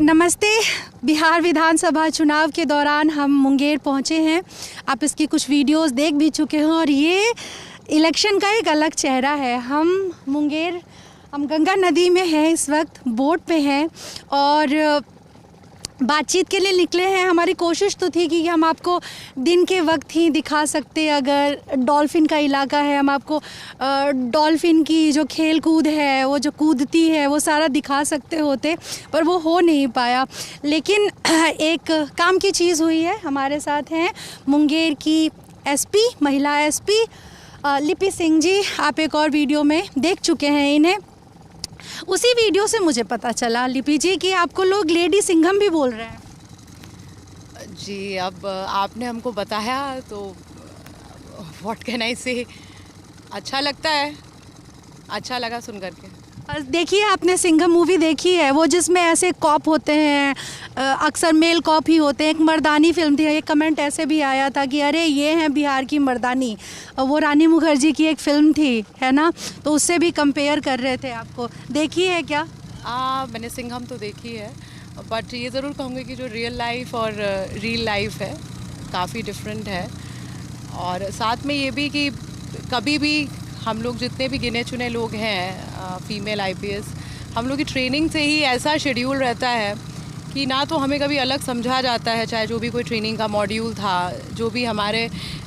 नमस्ते। बिहार विधानसभा चुनाव के दौरान हम मुंगेर पहुंचे हैं। आप इसकी कुछ वीडियोस देख भी चुके हैं और ये इलेक्शन का एक अलग चेहरा है। हम गंगा नदी में हैं, इस वक्त बोट पे हैं और बातचीत के लिए निकले हैं। हमारी कोशिश तो थी कि हम आपको दिन के वक्त ही दिखा सकते, अगर डॉल्फिन का इलाका है हम आपको डॉल्फिन की जो खेल कूद है, वो जो कूदती है, वो सारा दिखा सकते होते, पर वो हो नहीं पाया। लेकिन एक काम की चीज़ हुई है। हमारे साथ हैं मुंगेर की एसपी, महिला एसपी लिपि सिंह जी। आप एक और वीडियो में देख चुके हैं इन्हें। उसी वीडियो से मुझे पता चला लिपि जी कि आपको लोग लेडी सिंघम भी बोल रहे हैं। जी, अब आपने हमको बताया तो व्हाट कैन आई से, अच्छा लगता है, अच्छा लगा सुन करके। देखिए, आपने सिंघम मूवी देखी है, वो जिसमें ऐसे कॉप होते हैं, अक्सर मेल कॉप ही होते हैं। एक मर्दानी फिल्म थी, एक कमेंट ऐसे भी आया था कि अरे ये हैं बिहार की मर्दानी। वो रानी मुखर्जी की एक फिल्म थी, है ना, तो उससे भी कंपेयर कर रहे थे आपको। देखी है क्या? मैंने सिंघम तो देखी है, बट ये ज़रूर कहूँगी कि जो रियल लाइफ और रील लाइफ है काफ़ी डिफरेंट है। और साथ में ये भी कि कभी भी हम लोग जितने भी गिने चुने लोग हैं फीमेल आईपीएस, हम लोग की ट्रेनिंग से ही ऐसा शेड्यूल रहता है कि ना तो हमें कभी अलग समझा जाता है, चाहे जो भी कोई ट्रेनिंग का मॉड्यूल था, जो भी हमारे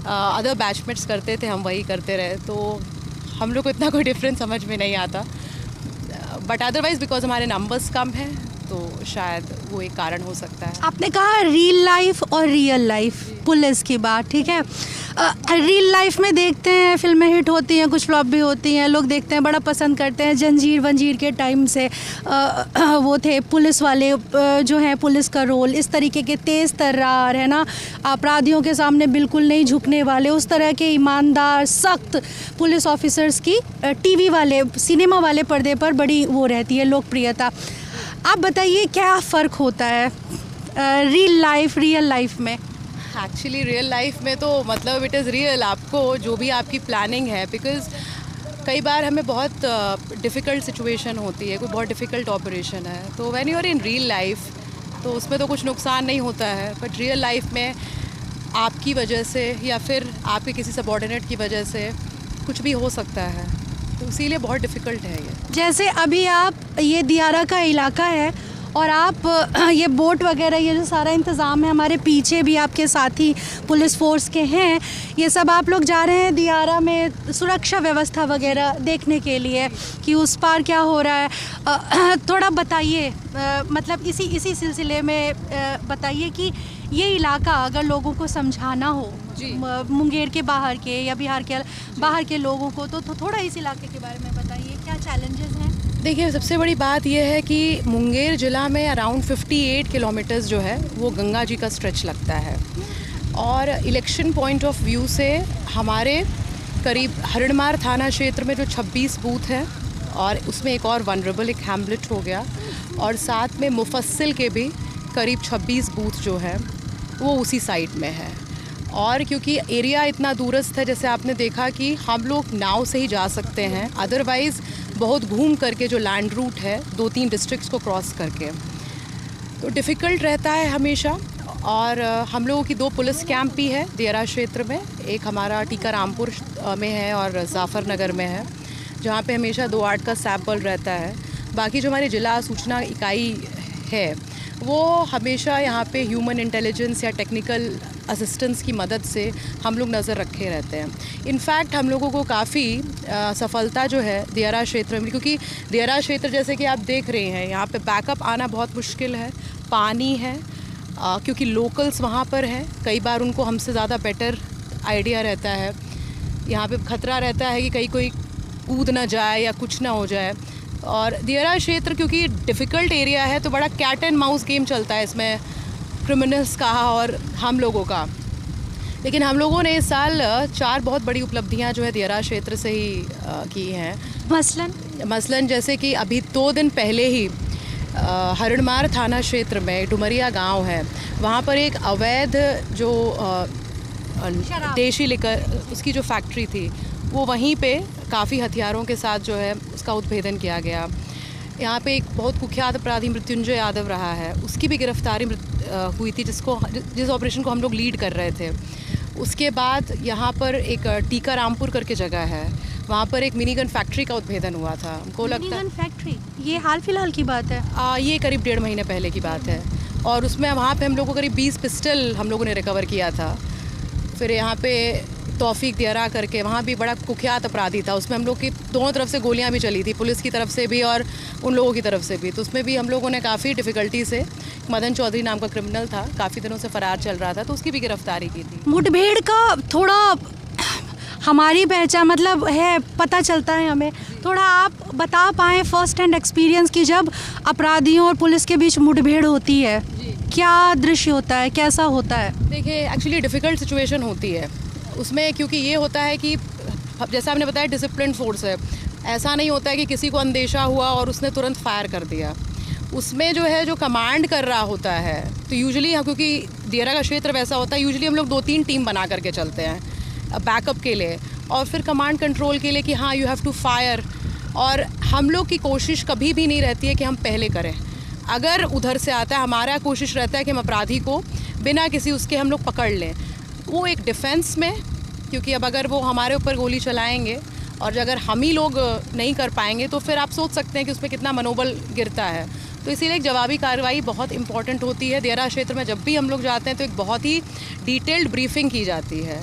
अदर बैचमेट्स करते थे हम वही करते रहे, तो हम लोग को इतना कोई डिफरेंस समझ में नहीं आता। बट अदरवाइज़ बिकॉज हमारे नंबर्स कम हैं तो शायद वो एक कारण हो सकता है। आपने कहा रियल लाइफ और रियल लाइफ, पुलिस की बात, ठीक है। रियल लाइफ में देखते हैं फिल्में हिट होती हैं, कुछ फ्लॉप भी होती हैं, लोग देखते हैं, बड़ा पसंद करते हैं। जंजीर वंजीर के टाइम से वो थे पुलिस वाले, जो हैं पुलिस का रोल इस तरीके के तेज़ तर्रार, है ना, अपराधियों के सामने बिल्कुल नहीं झुकने वाले, उस तरह के ईमानदार सख्त पुलिस ऑफिसर्स की टीवी वाले, सिनेमा वाले पर्दे पर बड़ी वो रहती है लोकप्रियता। आप बताइए क्या फ़र्क होता है रियल लाइफ में? एक्चुअली रियल लाइफ में तो मतलब इट इज़ रियल, आपको जो भी आपकी प्लानिंग है, बिकॉज़ कई बार हमें बहुत डिफ़िकल्ट सिचुएशन होती है, कोई बहुत डिफ़िकल्ट ऑपरेशन है, तो when you are in real life तो उसमें तो कुछ नुकसान नहीं होता है। बट रियल लाइफ में आपकी वजह से या फिर आपके किसी सबऑर्डिनेट की वजह से कुछ भी हो सकता है, तो इसीलिए बहुत डिफ़िकल्ट है ये। जैसे अभी आप, ये दियारा का इलाका है और आप ये बोट वगैरह, ये जो सारा इंतज़ाम है, हमारे पीछे भी आपके साथी पुलिस फोर्स के हैं, ये सब आप लोग जा रहे हैं दियारा में सुरक्षा व्यवस्था वगैरह देखने के लिए कि उस पार क्या हो रहा है। थोड़ा बताइए, मतलब इसी सिलसिले में बताइए कि ये इलाका अगर लोगों को समझाना हो, मुंगेर के बाहर के या बिहार के बाहर के लोगों को, तो थोड़ा इस इलाके के बारे में बताइए, क्या चैलेंजेस हैं? देखिए, सबसे बड़ी बात यह है कि मुंगेर ज़िला में अराउंड 58 किलोमीटर्स जो है वो गंगा जी का स्ट्रेच लगता है। और इलेक्शन पॉइंट ऑफ व्यू से हमारे करीब हरिणमार थाना क्षेत्र में जो 26 बूथ हैं और उसमें एक और वनरेबल एक हैमलेट हो गया, और साथ में मुफस्सिल के भी करीब 26 बूथ जो है वो उसी साइड में है। और क्योंकि एरिया इतना दूरस्थ है, जैसे आपने देखा कि हम लोग नाव से ही जा सकते हैं, अदरवाइज़ बहुत घूम करके जो लैंड रूट है 2-3 डिस्ट्रिक्ट्स को क्रॉस करके, तो डिफ़िकल्ट रहता है हमेशा। और हम लोगों की 2 पुलिस कैंप भी है दियारा क्षेत्र में, एक हमारा टीकारामपुर में है और जाफ़र नगर में है, जहाँ पे हमेशा 2-8 का सैप बल रहता है। बाकी जो हमारी जिला सूचना इकाई है वो हमेशा यहाँ पे ह्यूमन इंटेलिजेंस या टेक्निकल असिस्टेंस की मदद से हम लोग नज़र रखे रहते हैं। इनफैक्ट हम लोगों को काफ़ी सफलता जो है दियारा क्षेत्र में, क्योंकि दियारा क्षेत्र जैसे कि आप देख रहे हैं यहाँ पे बैकअप आना बहुत मुश्किल है, पानी है, क्योंकि लोकल्स वहाँ पर हैं, कई बार उनको हमसे ज़्यादा बेटर आइडिया रहता है। यहाँ पे खतरा रहता है कि कहीं कोई कूद ना जाए या कुछ ना हो जाए। और दियारा क्षेत्र क्योंकि डिफ़िकल्ट एरिया है तो बड़ा कैट एंड माउस गेम चलता है इसमें, क्रिमिनल्स का और हम लोगों का। लेकिन हम लोगों ने इस साल 4 बहुत बड़ी उपलब्धियां जो है दियारा क्षेत्र से ही की हैं। मसलन जैसे कि अभी 2 दिन पहले ही हरिणमार थाना क्षेत्र में डुमरिया गांव है, वहाँ पर एक अवैध जो देशी लिकर उसकी जो फैक्ट्री थी वो वहीं पे काफ़ी हथियारों के साथ जो है उसका उद्भेदन किया गया। यहाँ पे एक बहुत कुख्यात अपराधी मृत्युंजय यादव रहा है, उसकी भी गिरफ्तारी हुई थी, जिस ऑपरेशन को हम लोग लीड कर रहे थे। उसके बाद यहाँ पर एक टीका रामपुर करके जगह है, वहाँ पर एक मिनी गन फैक्ट्री का उद्भेदन हुआ था। हमको लगता है फैक्ट्री ये हाल फिलहाल की बात है? ये करीब 1.5 महीने पहले की बात है। और उसमें वहाँ पे हम लोगों को करीब 20 पिस्टल हम लोगों ने रिकवर किया था। फिर यहाँ पे तौफीक दियारा करके, वहाँ भी बड़ा कुख्यात अपराधी था, उसमें हम लोग की दोनों तरफ से गोलियाँ भी चली थी, पुलिस की तरफ से भी और उन लोगों की तरफ से भी। तो उसमें भी हम लोगों ने काफ़ी डिफ़िकल्टी से, मदन चौधरी नाम का क्रिमिनल था, काफ़ी दिनों से फ़रार चल रहा था, तो उसकी भी गिरफ्तारी की थी। मुठभेड़ का थोड़ा हमारी पहचान मतलब है, पता चलता है हमें, थोड़ा आप बता पाएँ फर्स्ट हैंड एक्सपीरियंस की जब अपराधियों और पुलिस के बीच मुठभेड़ होती है, क्या दृश्य होता है, कैसा होता है? देखिए, एक्चुअली डिफ़िकल्ट सिचुएशन होती है उसमें, क्योंकि ये होता है कि जैसा आपने बताया डिसिप्लिन फोर्स है, ऐसा नहीं होता है कि किसी को अंदेशा हुआ और उसने तुरंत फायर कर दिया। उसमें जो है, जो कमांड कर रहा होता है, तो यूजुअली क्योंकि दियारा का क्षेत्र वैसा होता है, यूजुअली हम लोग 2-3 टीम बना करके चलते हैं बैकअप के लिए और फिर कमांड कंट्रोल के लिए कि हाँ यू हैव टू फायर। और हम लोग की कोशिश कभी भी नहीं रहती है कि हम पहले करें। अगर उधर से आता है, हमारा कोशिश रहता है कि हम अपराधी को बिना किसी उसके हम लोग पकड़ लें, वो एक डिफेंस में, क्योंकि अब अगर वो हमारे ऊपर गोली चलाएंगे और अगर हम ही लोग नहीं कर पाएंगे तो फिर आप सोच सकते हैं कि उसमें कितना मनोबल गिरता है। तो इसीलिए एक जवाबी कार्रवाई बहुत इंपॉर्टेंट होती है। दियारा क्षेत्र में जब भी हम लोग जाते हैं तो एक बहुत ही डिटेल्ड ब्रीफिंग की जाती है,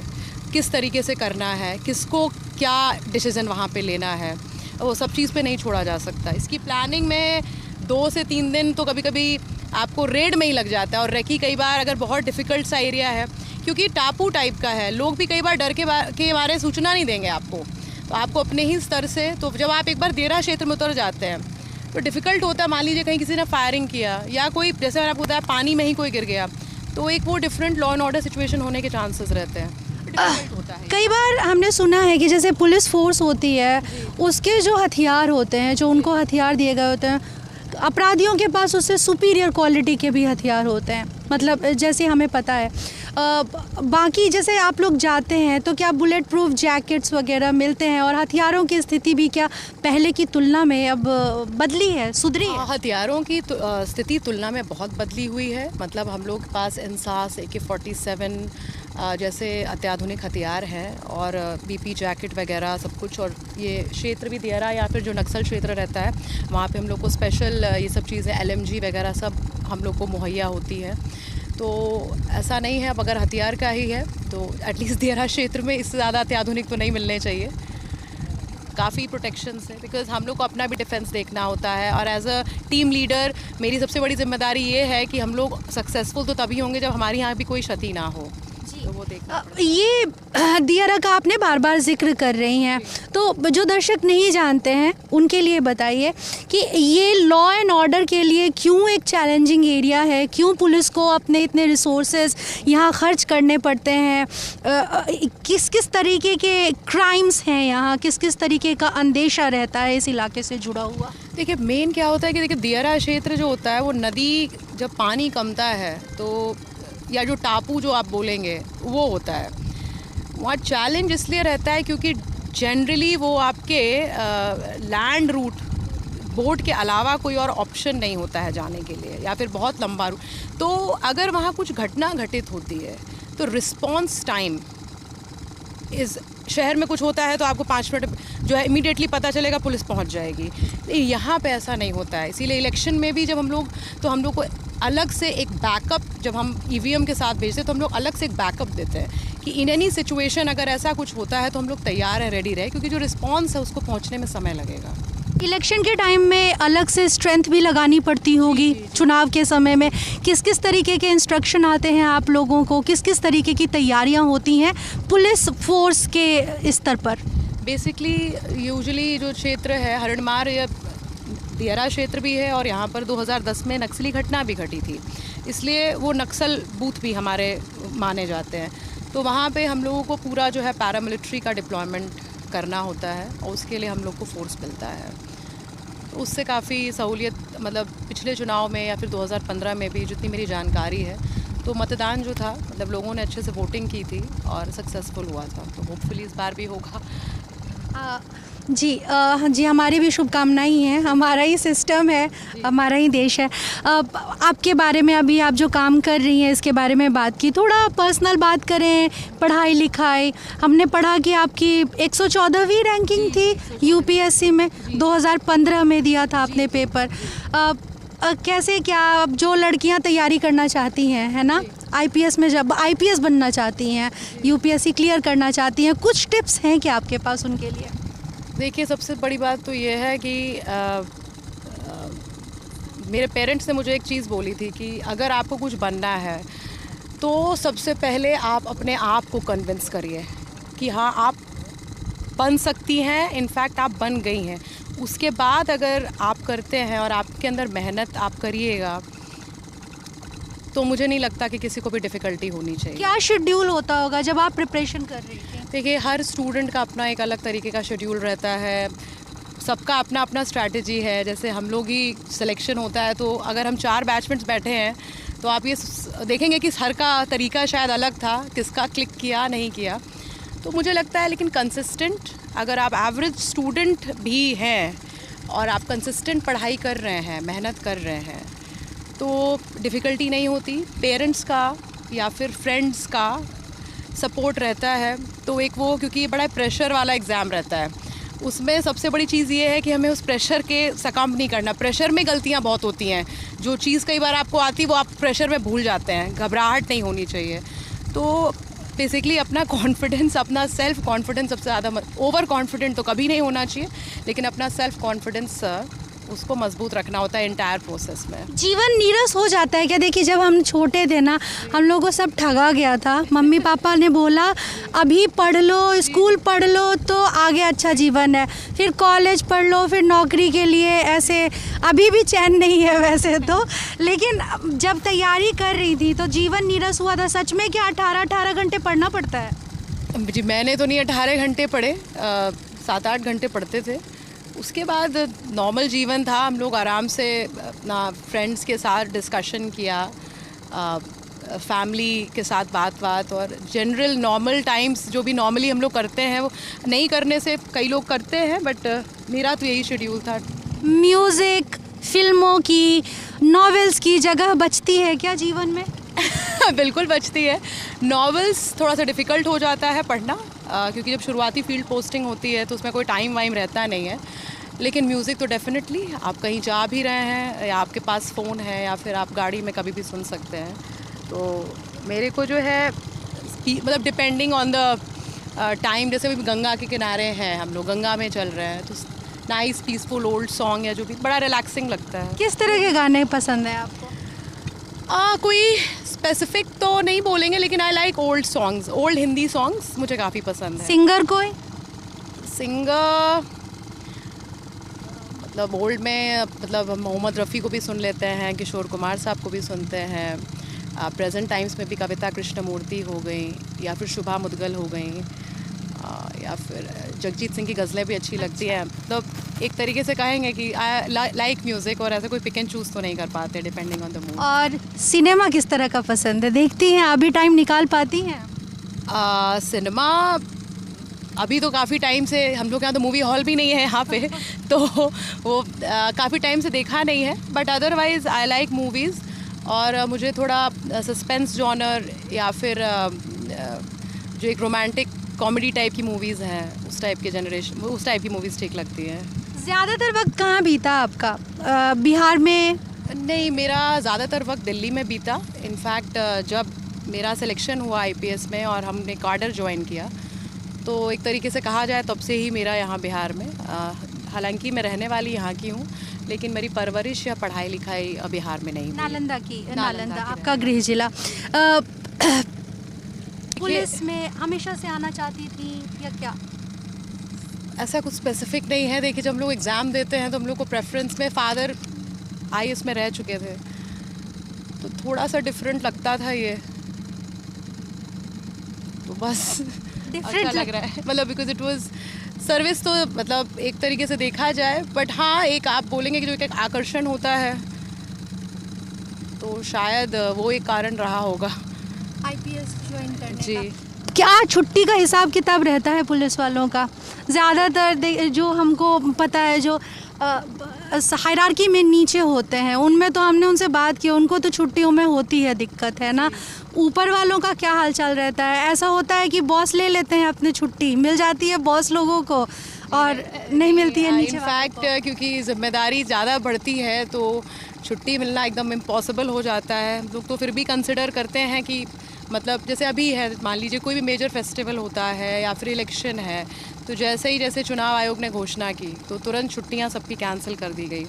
किस तरीके से करना है, किसको क्या डिसीज़न वहाँ पे लेना है, वो सब चीज़ पे नहीं छोड़ा जा सकता। इसकी प्लानिंग में 2 से 3 दिन तो कभी कभी आपको रेड में ही लग जाता है। और रेकी कई बार अगर बहुत डिफ़िकल्ट सा एरिया है, क्योंकि टापू टाइप का है, लोग भी कई बार डर के बारे सूचना नहीं देंगे आपको, तो आपको अपने ही स्तर से, तो जब आप एक बार दियारा क्षेत्र में उतर जाते हैं तो डिफ़िकल्ट होता है। मान लीजिए कहीं किसी ने फायरिंग किया या कोई, जैसे मैंने आपको बताया, पानी में ही कोई गिर गया, तो एक वो different law and order situation होने के चांसेस रहते हैं। होता है। कई बार हमने सुना है कि जैसे पुलिस फोर्स होती है, उसके जो हथियार होते हैं, जो उनको हथियार दिए गए होते हैं, अपराधियों के पास उससे सुपीरियर क्वालिटी के भी हथियार होते हैं, मतलब जैसे हमें पता है। बाकी जैसे आप लोग जाते हैं तो क्या बुलेट प्रूफ जैकेट्स वगैरह मिलते हैं, और हथियारों की स्थिति भी क्या पहले की तुलना में अब बदली है, सुधरी है? हथियारों की स्थिति तुलना में बहुत बदली हुई है। मतलब हम लोग के पास इंसास, AK-47 जैसे अत्याधुनिक हथियार हैं और BP जैकेट वगैरह सब कुछ। और ये क्षेत्र भी दियारा या फिर जो नक्सल क्षेत्र रहता है, वहाँ पे हम लोग को स्पेशल ये सब चीज़ें LMG वगैरह सब हम लोग को मुहैया होती है। तो ऐसा नहीं है, अब अगर हथियार का ही है तो एटलीस्ट दियारा क्षेत्र में इससे ज़्यादा अत्याधुनिक तो नहीं मिलने चाहिए। काफ़ी प्रोटेक्शन है, बिकॉज हम लोग को अपना भी डिफेंस देखना होता है। और एज अ टीम लीडर मेरी सबसे बड़ी जिम्मेदारी ये है कि हम लोग सक्सेसफुल तो तभी होंगे जब हमारे यहाँ भी कोई क्षति ना हो, तो वो देखना। ये दियारा का आपने बार बार जिक्र कर रही हैं, तो जो दर्शक नहीं जानते हैं उनके लिए बताइए कि ये लॉ एंड ऑर्डर के लिए क्यों एक चैलेंजिंग एरिया है, क्यों पुलिस को अपने इतने रिसोर्सेज यहाँ खर्च करने पड़ते हैं, किस किस तरीके के क्राइम्स हैं यहाँ, किस किस तरीके का अंदेशा रहता है इस इलाके से जुड़ा हुआ? देखिए, मेन क्या होता है कि देखिए दियारा क्षेत्र जो होता है, वो नदी जब पानी कमता है तो, या जो टापू जो आप बोलेंगे वो होता है, वहाँ चैलेंज इसलिए रहता है क्योंकि जनरली वो आपके लैंड रूट, बोट के अलावा कोई और ऑप्शन नहीं होता है जाने के लिए, या फिर बहुत लंबा रूट। तो अगर वहाँ कुछ घटना घटित होती है तो रिस्पॉन्स टाइम शहर में कुछ होता है तो आपको 5 मिनट जो है इमीडिएटली पता चलेगा, पुलिस पहुंच जाएगी। यहाँ पे ऐसा नहीं होता है। इसीलिए इलेक्शन में भी जब हम लोग को अलग से एक बैकअप, जब हम EVM के साथ भेजते हैं तो हम लोग अलग से एक बैकअप देते हैं कि इन एनी सिचुएशन अगर ऐसा कुछ होता है तो हम लोग तैयार हैं, रेडी रहे, क्योंकि जो रिस्पॉन्स है उसको पहुँचने में समय लगेगा। इलेक्शन के टाइम में अलग से स्ट्रेंथ भी लगानी पड़ती होगी। चुनाव के समय में किस किस तरीके के इंस्ट्रक्शन आते हैं आप लोगों को, किस किस तरीके की तैयारियां होती हैं पुलिस फोर्स के स्तर पर? बेसिकली यूजुअली जो क्षेत्र है हरिणमार या दियारा क्षेत्र भी है, और यहाँ पर 2010 में नक्सली घटना भी घटी थी, इसलिए वो नक्सल बूथ भी हमारे माने जाते हैं। तो वहाँ पे हम लोगों को पूरा जो है पैरामिलिट्री का डिप्लॉयमेंट करना होता है और उसके लिए हम लोग को फोर्स मिलता है। तो उससे काफ़ी सहूलियत, मतलब पिछले चुनाव में या फिर 2015 में भी जितनी मेरी जानकारी है, तो मतदान जो था, मतलब लोगों ने अच्छे से वोटिंग की थी और सक्सेसफुल हुआ था। तो होपफुली इस बार भी होगा। जी, हमारी भी शुभकामनाएं ही हैं। हमारा ही सिस्टम है, हमारा ही देश है। आपके बारे में, अभी आप जो काम कर रही हैं इसके बारे में बात की, थोड़ा पर्सनल बात करें। पढ़ाई लिखाई, हमने पढ़ा कि आपकी 114वीं रैंकिंग थी यूपीएससी में, 2015 में दिया था आपने पेपर। कैसे, क्या अब जो लड़कियां तैयारी करना चाहती हैं, है ना, आईपीएस में, जब आईपीएस बनना चाहती हैं, यूपीएससी क्लियर करना चाहती हैं, कुछ टिप्स हैं क्या आपके पास उनके लिए? देखिए, सबसे बड़ी बात तो ये है कि मेरे पेरेंट्स ने मुझे एक चीज़ बोली थी कि अगर आपको कुछ बनना है तो सबसे पहले आप अपने आप को कन्विंस करिए कि हाँ, आप बन सकती हैं। इनफैक्ट आप बन गई हैं। उसके बाद अगर आप करते हैं और आपके अंदर मेहनत आप करिएगा तो मुझे नहीं लगता कि किसी को भी डिफ़िकल्टी होनी चाहिए। क्या शेड्यूल होता होगा जब आप प्रिपरेशन कर रही थी? देखिए, हर स्टूडेंट का अपना एक अलग तरीके का शेड्यूल रहता है, सबका अपना अपना स्ट्रैटेजी है। जैसे हम लोग ही सिलेक्शन होता है तो अगर हम 4 बैचमेट्स बैठे हैं तो आप ये देखेंगे कि हर का तरीका शायद अलग था, किसका क्लिक किया नहीं किया। तो मुझे लगता है, लेकिन कंसिस्टेंट, अगर आप एवरेज स्टूडेंट भी हैं और आप कंसिस्टेंट पढ़ाई कर रहे हैं, मेहनत कर रहे हैं, तो डिफ़िकल्टी नहीं होती। पेरेंट्स का या फिर फ्रेंड्स का सपोर्ट रहता है तो एक वो, क्योंकि ये बड़ा प्रेशर वाला एग्ज़ाम रहता है, उसमें सबसे बड़ी चीज़ ये है कि हमें उस प्रेशर के सकम्ब नहीं करना। प्रेशर में गलतियाँ बहुत होती हैं, जो चीज़ कई बार आपको आती वो आप प्रेशर में भूल जाते हैं। घबराहट नहीं होनी चाहिए। तो बेसिकली अपना कॉन्फिडेंस, अपना सेल्फ कॉन्फिडेंस सबसे ज़्यादा, ओवर कॉन्फिडेंट तो कभी नहीं होना चाहिए, लेकिन अपना सेल्फ कॉन्फिडेंस उसको मजबूत रखना होता है इंटायर प्रोसेस में। जीवन नीरस हो जाता है क्या? देखिए, जब हम छोटे थे ना, हम लोगों को सब ठगा गया था। मम्मी पापा ने बोला अभी पढ़ लो, स्कूल पढ़ लो तो आगे अच्छा जीवन है, फिर कॉलेज पढ़ लो, फिर नौकरी के लिए, ऐसे। अभी भी चैन नहीं है वैसे तो, लेकिन जब तैयारी कर रही थी तो जीवन नीरस हुआ था। सच में क्या 18 घंटे पढ़ना पड़ता है? जी, मैंने तो नहीं 18 घंटे पढ़े, 7-8 घंटे पढ़ते थे। उसके बाद नॉर्मल जीवन था, हम लोग आराम से अपना फ्रेंड्स के साथ डिस्कशन किया, फैमिली के साथ बात और जनरल नॉर्मल टाइम्स जो भी नॉर्मली हम लोग करते हैं वो नहीं करने से कई लोग करते हैं, बट मेरा तो यही शेड्यूल था। म्यूज़िक, फिल्मों की, नॉवेल्स की जगह बचती है क्या जीवन में? बिल्कुल बचती है। नॉवेल्स थोड़ा सा डिफ़िकल्ट हो जाता है पढ़ना, क्योंकि जब शुरुआती फील्ड पोस्टिंग होती है तो उसमें कोई टाइम वाइम रहता नहीं है। लेकिन म्यूज़िक तो डेफिनेटली, आप कहीं जा भी रहे हैं या आपके पास फ़ोन है या फिर आप गाड़ी में कभी भी सुन सकते हैं। तो मेरे को जो है, मतलब डिपेंडिंग ऑन द टाइम, जैसे भी गंगा के किनारे हैं, हम लोग गंगा में चल रहे हैं तो नाइस पीसफुल ओल्ड सॉन्ग या जो भी, बड़ा रिलैक्सिंग लगता है। किस तरह के गाने पसंद हैं आपको? कोई स्पेसिफिक तो नहीं बोलेंगे, लेकिन I like old songs, old Hindi songs मुझे काफ़ी पसंद है। सिंगर कोई? सिंगर मतलब ओल्ड में, मतलब मोहम्मद रफ़ी को भी सुन लेते हैं, किशोर कुमार साहब को भी सुनते हैं। प्रेजेंट टाइम्स में भी कविता कृष्णमूर्ति हो गई, या फिर शुभा मुदगल हो गई, या फिर जगजीत सिंह की गज़लें भी अच्छी लगती हैं। मतलब एक तरीके से कहेंगे कि आई लाइक म्यूज़िक, और ऐसे कोई पिक एंड चूज़ तो नहीं कर पाते, डिपेंडिंग ऑन द मूड। और सिनेमा किस तरह का पसंद है? देखती हैं, अभी टाइम निकाल पाती हैं? सिनेमा अभी तो काफ़ी टाइम से, हम लोग यहाँ तो मूवी हॉल भी नहीं है यहाँ पे तो वो काफ़ी टाइम से देखा नहीं है, but otherwise I like movies. और मुझे थोड़ा सस्पेंस जॉनर या फिर जो एक रोमांटिक कॉमेडी टाइप की मूवीज़ हैं, उस टाइप के जनरेशन, उस टाइप की मूवीज़ ठीक लगती हैं। ज़्यादातर वक्त कहाँ बीता आपका? बिहार में? नहीं, मेरा ज़्यादातर वक्त दिल्ली में बीता। इनफैक्ट जब मेरा सिलेक्शन हुआ आईपीएस में और हमने कार्डर ज्वाइन किया, तो एक तरीके से कहा जाए तब से ही मेरा यहाँ बिहार में, हालांकि मैं रहने वाली यहाँ की हूँ, लेकिन मेरी परवरिश या पढ़ाई लिखाई बिहार में नहीं। नालंदा की? नालंदा आपका गृह जिला। पुलिस में हमेशा से आना चाहती थी या क्या? ऐसा कुछ स्पेसिफिक नहीं है। देखिए, जब हम लोग एग्ज़ाम देते हैं तो हम लोग को प्रेफरेंस में, फादर आईएएस में रह चुके थे तो थोड़ा सा डिफरेंट लगता था ये, तो बस अच्छा लग रहा है, मतलब बिकॉज इट वाज सर्विस, तो मतलब एक तरीके से देखा जाए। बट हाँ, एक आप बोलेंगे कि जो एक आकर्षण होता है, तो शायद वो एक कारण रहा होगा आईपीएस ज्वाइन करने जी। का। क्या छुट्टी का हिसाब किताब रहता है पुलिस वालों का? ज़्यादातर जो हमको पता है, जो हायरार्की में नीचे होते हैं, उनमें तो हमने उनसे बात की, उनको तो छुट्टियों में होती है दिक्कत, है ना? ऊपर वालों का क्या हालचाल रहता है? ऐसा होता है कि बॉस ले लेते हैं अपनी छुट्टी, मिल जाती है बॉस लोगों को और नहीं मिलती है नीचे इनफैक्ट क्योंकि जिम्मेदारी ज़्यादा बढ़ती है तो छुट्टी मिलना एकदम इम्पॉसिबल हो जाता है। लोग तो फिर भी कंसिडर करते हैं कि मतलब जैसे अभी है, मान लीजिए कोई भी मेजर फेस्टिवल होता है या फिर इलेक्शन है, तो जैसे चुनाव आयोग ने घोषणा की तो तुरंत छुट्टियां सबकी कैंसिल कर दी गई।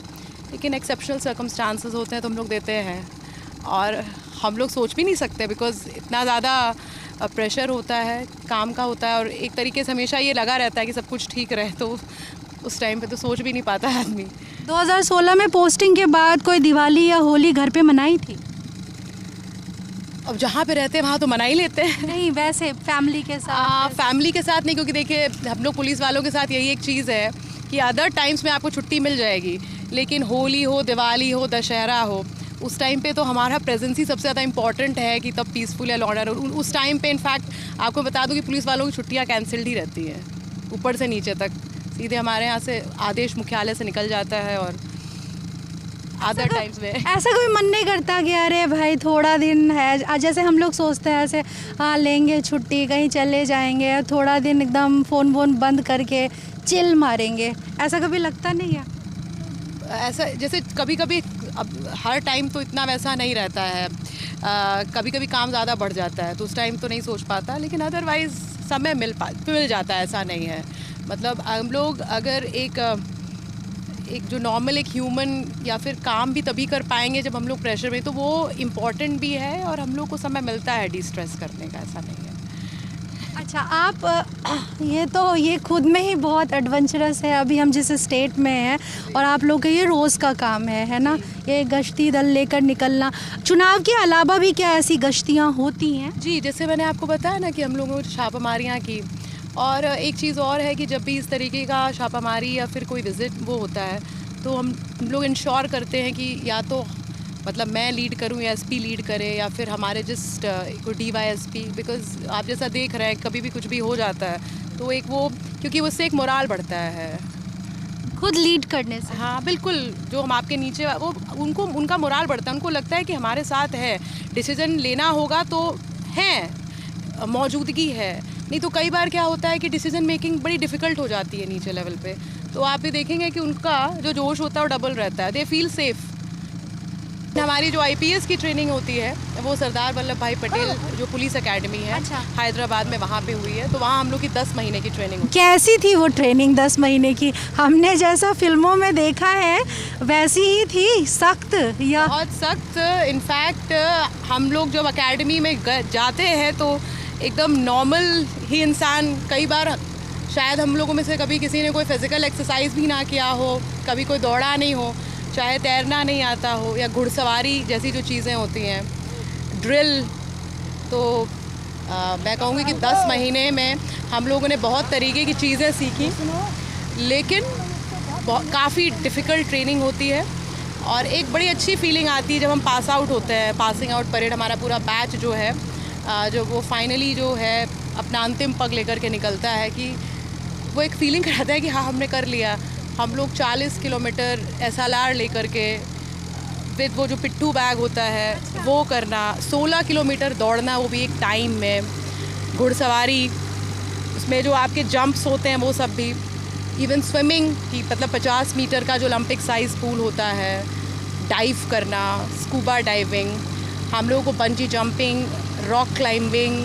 लेकिन एक्सेप्शनल सर्कमस्टांसेस होते हैं तो हम लोग देते हैं, और हम लोग सोच भी नहीं सकते बिकॉज़ इतना ज़्यादा प्रेशर होता है, काम का होता है, और एक तरीके से हमेशा ये लगा रहता है कि सब कुछ ठीक रहे, तो उस टाइम पे तो सोच भी नहीं पाता है आदमी। 2016 में पोस्टिंग के बाद कोई दिवाली या होली घर पे मनाई थी? अब जहाँ पे रहते हैं वहाँ तो मना ही लेते हैं। नहीं, वैसे फैमिली के साथ? फैमिली के साथ नहीं, क्योंकि देखिए हम लोग पुलिस वालों के साथ यही एक चीज़ है कि अदर टाइम्स में आपको छुट्टी मिल जाएगी, लेकिन होली हो, दिवाली हो, दशहरा हो, उस टाइम पे तो हमारा प्रेजेंस ही सबसे ज़्यादा इंपॉर्टेंट है कि तब पीसफुल या ऑर्डर हो। उस टाइम पे इनफैक्ट आपको बता दूं कि पुलिस वालों की छुट्टियां कैंसिल्ड ही रहती हैं, ऊपर से नीचे तक। सीधे हमारे यहाँ से आदेश मुख्यालय से निकल जाता है, और अदर टाइम्स में ऐसा कोई मन नहीं करता कि अरे भाई थोड़ा दिन है, जैसे हम लोग सोचते हैं ऐसे, हाँ लेंगे छुट्टी, कहीं चले जाएंगे, थोड़ा दिन एकदम फ़ोन वोन बंद करके चिल मारेंगे, ऐसा कभी लगता नहीं है? ऐसा जैसे कभी कभी, अब हर टाइम तो इतना वैसा नहीं रहता है, कभी कभी काम ज़्यादा बढ़ जाता है तो उस टाइम तो नहीं सोच पाता, लेकिन अदरवाइज़ समय मिल जाता है, ऐसा नहीं है। मतलब हम लोग अगर एक जो नॉर्मल एक ह्यूमन या फिर काम भी तभी कर पाएंगे जब हम लोग प्रेशर में, तो वो इम्पॉर्टेंट भी है और हम लोग को समय मिलता है डिस्ट्रेस करने का, ऐसा नहीं है। अच्छा, आप ये खुद में ही बहुत एडवेंचरस है। अभी हम जिस स्टेट में हैं और आप लोग का ये रोज़ का काम है ना, ये गश्ती दल लेकर निकलना। चुनाव के अलावा भी क्या ऐसी गश्तियाँ होती हैं? जी, जैसे मैंने आपको बताया ना कि हम लोगों ने छापामारियाँ की, और एक चीज़ और है कि जब भी इस तरीके का छापामारी या फिर कोई विज़िट वो होता है तो हम लोग इंश्योर करते हैं कि या तो मतलब मैं लीड करूं या एसपी लीड करे, या फिर हमारे जस्ट कोई DYSP, बिकॉज़ आप जैसा देख रहे हैं कभी भी कुछ भी हो जाता है तो एक वो, क्योंकि उससे एक मोराल बढ़ता है खुद लीड करने से। हाँ बिल्कुल, जो हम आपके नीचे वो उनका मोराल बढ़ता है, उनको लगता है कि हमारे साथ है, डिसीजन लेना होगा तो है, मौजूदगी है। नहीं तो कई बार क्या होता है कि डिसीजन मेकिंग बड़ी डिफ़िकल्ट हो जाती है नीचे लेवल पे, तो आप भी देखेंगे कि उनका जो जोश होता है वो डबल रहता है, दे फील सेफ। हमारी जो IPS की ट्रेनिंग होती है वो सरदार वल्लभ भाई पटेल जो पुलिस एकेडमी है, अच्छा, हैदराबाद में, वहाँ पे हुई है, तो वहाँ हम लोग की 10 महीने की ट्रेनिंग होती कैसी थी वो ट्रेनिंग 10 महीने की? हमने जैसा फिल्मों में देखा है वैसी ही थी, सख्त या? बहुत सख्त। इनफैक्ट हम लोग जब एकेडमी में जाते हैं तो एकदम नॉर्मल ही इंसान, कई बार शायद हम लोगों में से कभी किसी ने कोई फिज़िकल एक्सरसाइज भी ना किया हो, कभी कोई दौड़ा नहीं हो, चाहे तैरना नहीं आता हो या घुड़सवारी जैसी जो चीज़ें होती हैं, ड्रिल, तो मैं कहूँगी कि 10 महीने में हम लोगों ने बहुत तरीके की चीज़ें सीखी, लेकिन काफ़ी डिफ़िकल्ट ट्रेनिंग होती है और एक बड़ी अच्छी फीलिंग आती है जब हम पास आउट होते हैं। पासिंग आउट परेड, हमारा पूरा बैच जो है जो वो फाइनली जो है अपना अंतिम पग लेकर के निकलता है, कि वो एक फीलिंग कराता है कि हाँ हमने कर लिया। हम लोग 40 किलोमीटर SLR लेकर के विद वो जो पिट्ठू बैग होता है वो करना, 16 किलोमीटर दौड़ना, वो भी एक टाइम में, घुड़सवारी, उसमें जो आपके जंप्स होते हैं वो सब भी, इवन स्विमिंग की मतलब 50 मीटर का जो ओलंपिक साइज़ पूल होता है, डाइव करना, स्कूबा डाइविंग, हम लोगों को bungee jumping, rock climbing,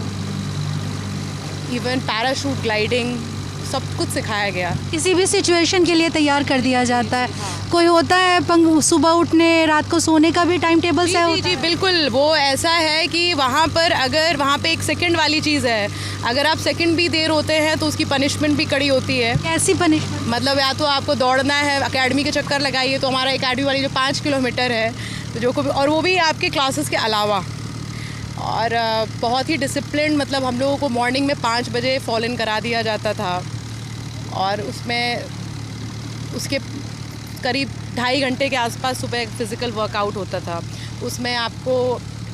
even parachute gliding, सब कुछ सिखाया गया। किसी भी सिचुएशन के लिए तैयार कर दिया जाता है। हाँ। कोई होता है सुबह उठने, रात को सोने का भी टाइम टेबल से होता जी बिल्कुल, वो ऐसा है कि वहाँ पर अगर वहाँ पे एक सेकंड वाली चीज़ है, अगर आप सेकंड भी देर होते हैं तो उसकी पनिशमेंट भी कड़ी होती है। कैसी पनिशमेंट? मतलब या तो आपको दौड़ना है, एकेडमी के चक्कर लगाइए, तो हमारा एकेडमी वाली जो 5 किलोमीटर है, तो जो को, और वो भी आपके क्लासेस के अलावा, और बहुत ही डिसिप्लिन, मतलब हम लोगों को मॉर्निंग में 5 बजे फॉल इन करा दिया जाता था, और उसमें उसके करीब 2.5 घंटे के आसपास सुबह फिज़िकल वर्कआउट होता था। उसमें आपको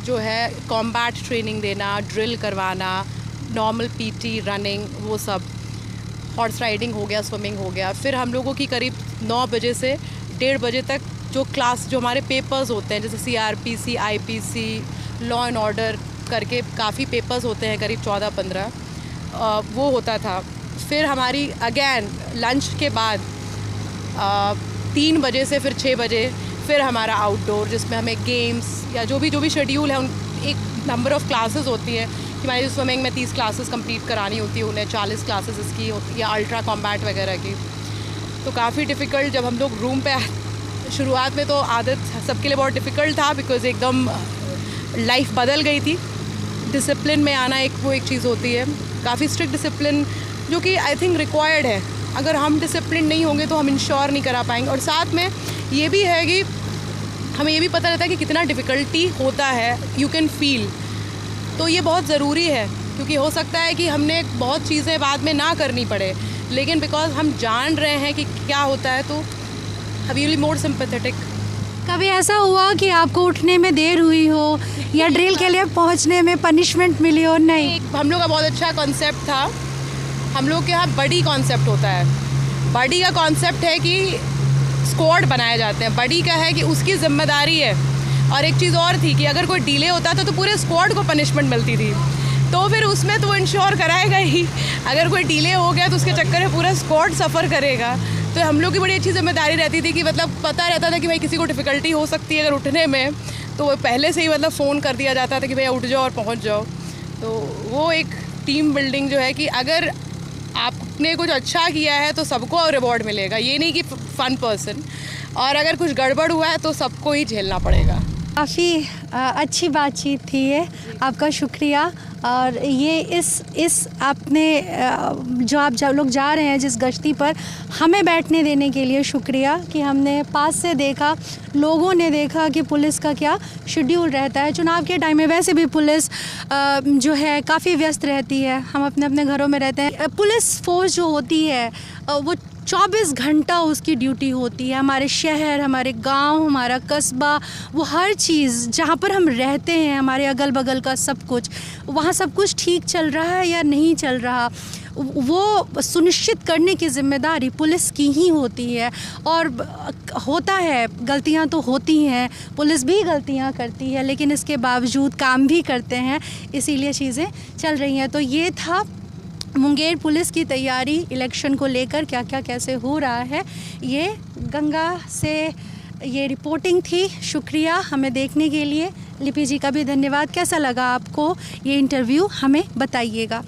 जो है कॉम्बैट ट्रेनिंग देना, ड्रिल करवाना, नॉर्मल पीटी, रनिंग, वो सब, हॉर्स राइडिंग हो गया, स्विमिंग हो गया। फिर हम लोगों की करीब 9 बजे से 1:30 बजे तक जो हमारे पेपर्स होते हैं, जैसे CRPC, IPC, law and order करके काफ़ी पेपर्स होते हैं, करीब 14-15, वो होता था। फिर हमारी अगेन लंच के बाद 3 बजे से फिर 6 बजे फिर हमारा आउटडोर, जिसमें हमें गेम्स या जो भी शेड्यूल है, एक नंबर ऑफ क्लासेस होती है कि हमारी स्विमिंग में 30 क्लासेस कंप्लीट करानी होती है, उन्हें 40 क्लासेस इसकी होती है, या अल्ट्रा कॉम्बैट वगैरह की। तो काफ़ी डिफ़िकल्ट, जब हम लोग रूम पे शुरुआत में तो आदत सबके लिए बहुत डिफ़िकल्ट था, बिकॉज़ एकदम लाइफ बदल गई थी। डिसिप्लिन में आना वो एक चीज़ होती है, काफ़ी स्ट्रिक्ट डिसिप्लिन, जो कि आई थिंक रिक्वायर्ड है। अगर हम डिसिप्लिन नहीं होंगे तो हम इंश्योर नहीं करा पाएंगे। और साथ में ये भी है कि हमें ये भी पता रहता है कि कितना डिफ़िकल्टी होता है, यू कैन फील। तो ये बहुत ज़रूरी है, क्योंकि हो सकता है कि हमने बहुत चीज़ें बाद में ना करनी पड़े, लेकिन बिकॉज हम जान रहे हैं कि क्या होता है, तो we will be more sympathetic. कभी ऐसा हुआ कि आपको उठने में देर हुई हो या ड्रिल के लिए पहुंचने में पनिशमेंट मिली हो? नहीं, हम लोग का बहुत अच्छा कॉन्सेप्ट था। हम लोग के यहाँ बडी कॉन्सेप्ट होता है। बडी का कॉन्सेप्ट है कि स्क्वाड बनाए जाते हैं। बडी का है कि उसकी जिम्मेदारी है। और एक चीज़ और थी कि अगर कोई डिले होता था तो पूरे स्क्वाड को पनिशमेंट मिलती थी। तो फिर उसमें तो वो इंश्योर कराएगा ही, अगर कोई डिले हो गया तो उसके चक्कर में पूरा स्क्वाड सफ़र करेगा। तो हम लोग की बड़ी अच्छी जिम्मेदारी रहती थी कि मतलब पता रहता था कि भाई किसी को डिफ़िकल्टी हो सकती है अगर उठने में, तो वो पहले से ही मतलब फ़ोन कर दिया जाता था कि भैया उठ जाओ और पहुंच जाओ। तो वो एक टीम बिल्डिंग जो है कि अगर आपने कुछ अच्छा किया है तो सबको रिवॉर्ड मिलेगा, ये नहीं कि फन पर्सन, और अगर कुछ गड़बड़ हुआ है तो सबको ही झेलना पड़ेगा। काफ़ी अच्छी बातचीत थी ये, आपका शुक्रिया। और ये इस आपने जो आप लोग जा रहे हैं जिस गश्ती पर, हमें बैठने देने के लिए शुक्रिया कि हमने पास से देखा, लोगों ने देखा कि पुलिस का क्या शेड्यूल रहता है। चुनाव के टाइम में वैसे भी पुलिस जो है काफ़ी व्यस्त रहती है, हम अपने अपने घरों में रहते हैं। पुलिस फोर्स जो होती है वो 24 घंटा उसकी ड्यूटी होती है। हमारे शहर, हमारे गांव, हमारा कस्बा, वो हर चीज़ जहाँ पर हम रहते हैं, हमारे अगल बगल का सब कुछ, वहाँ सब कुछ ठीक चल रहा है या नहीं चल रहा, वो सुनिश्चित करने की ज़िम्मेदारी पुलिस की ही होती है। और होता है, गलतियाँ तो होती हैं, पुलिस भी गलतियाँ करती है, लेकिन इसके बावजूद काम भी करते हैं, इसीलिए चीज़ें चल रही हैं। तो ये था मुंगेर पुलिस की तैयारी इलेक्शन को लेकर, क्या क्या कैसे हो रहा है। ये गंगा से ये रिपोर्टिंग थी। शुक्रिया हमें देखने के लिए। लिपि जी का भी धन्यवाद। कैसा लगा आपको ये इंटरव्यू, हमें बताइएगा।